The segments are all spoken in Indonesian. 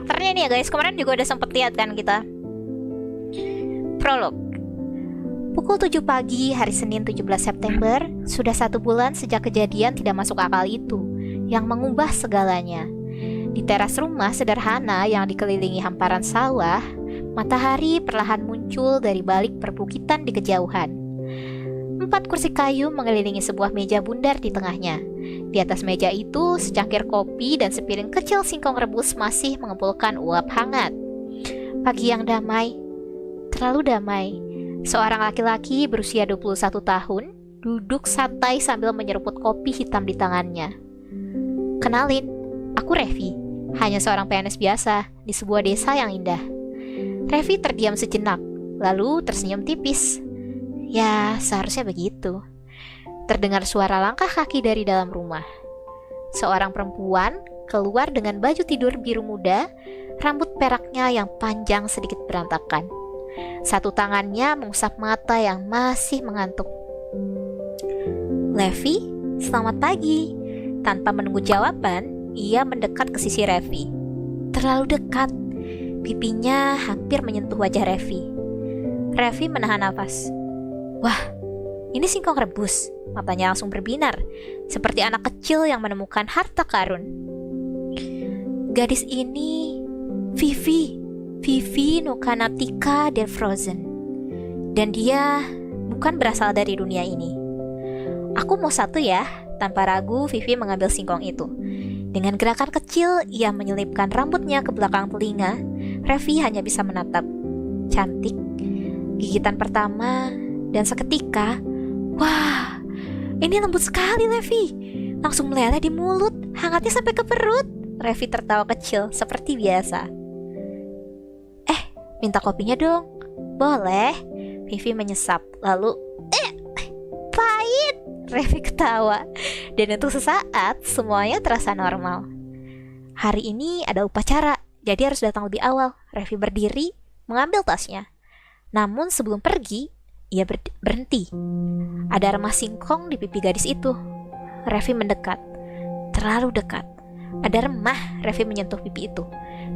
karakternya nih ya guys. Kemarin juga udah sempet lihat kan kita. Prolog. Pukul 7 pagi hari Senin 17 September, sudah 1 bulan sejak kejadian tidak masuk akal itu, yang mengubah segalanya. Di teras rumah sederhana yang dikelilingi hamparan sawah, matahari perlahan muncul dari balik perbukitan di kejauhan. 4 kursi kayu mengelilingi sebuah meja bundar di tengahnya. Di atas meja itu, secangkir kopi dan sepiring kecil singkong rebus masih mengepulkan uap hangat. Pagi yang damai, terlalu damai. Seorang laki-laki berusia 21 tahun duduk santai sambil menyeruput kopi hitam di tangannya. Kenalin, aku Revi, hanya seorang PNS biasa di sebuah desa yang indah. Revi terdiam sejenak, lalu tersenyum tipis. Ya, seharusnya begitu. Terdengar suara langkah kaki dari dalam rumah. Seorang perempuan keluar dengan baju tidur biru muda, rambut peraknya yang panjang sedikit berantakan. Satu tangannya mengusap mata yang masih mengantuk. Levi, selamat pagi. Tanpa menunggu jawaban, ia mendekat ke sisi Revi. Terlalu dekat. Pipinya hampir menyentuh wajah Revi. Revi menahan nafas. Wah, ini singkong rebus. Matanya langsung berbinar, seperti anak kecil yang menemukan harta karun. Gadis ini Vivi Nukanatika del Frozen. Dan dia bukan berasal dari dunia ini. Aku mau satu ya. Tanpa ragu, Vivi mengambil singkong itu. Dengan gerakan kecil, ia menyelipkan rambutnya ke belakang telinga. Revi hanya bisa menatap. Cantik. Gigitan pertama, dan seketika, wah, ini lembut sekali, Levi. Langsung meleleh di mulut, hangatnya sampai ke perut. Revi tertawa kecil, seperti biasa. Minta kopinya dong. Boleh. Vivi menyesap. Lalu, pahit. Revi ketawa. Dan untuk sesaat, semuanya terasa normal. Hari ini ada upacara, jadi harus datang lebih awal. Revi berdiri, mengambil tasnya. Namun sebelum pergi, ia berhenti. Ada remah singkong di pipi gadis itu. Revi mendekat. Terlalu dekat. Ada remah. Revi menyentuh pipi itu,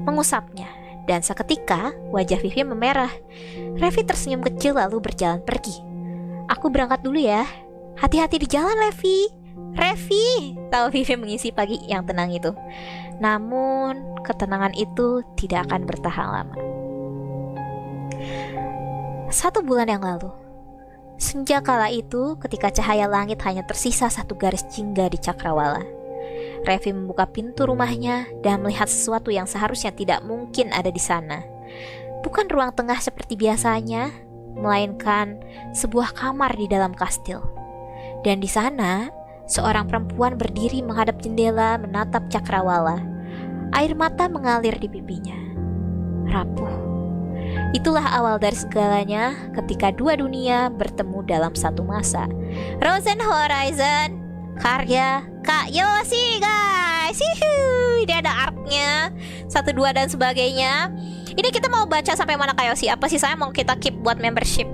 mengusapnya. Dan seketika, wajah Vivi memerah. Revi tersenyum kecil lalu berjalan pergi. Aku berangkat dulu ya. Hati-hati di jalan, Levi. Revi, tahu Vivi mengisi pagi yang tenang itu. Namun, ketenangan itu tidak akan bertahan lama. 1 bulan yang lalu, senja kala itu ketika cahaya langit hanya tersisa 1 garis jingga di cakrawala. Revi membuka pintu rumahnya dan melihat sesuatu yang seharusnya tidak mungkin ada di sana. Bukan ruang tengah seperti biasanya, melainkan sebuah kamar di dalam kastil. Dan di sana, seorang perempuan berdiri menghadap jendela menatap cakrawala. Air mata mengalir di pipinya. Rapuh. Itulah awal dari segalanya ketika 2 dunia bertemu dalam satu masa. Frozen Horizon, karya Kak Yosi guys. Ini ada artnya 1, 2 dan sebagainya. Ini kita mau baca sampai mana Kak Yosi? Apa sih saya mau kita keep buat membership?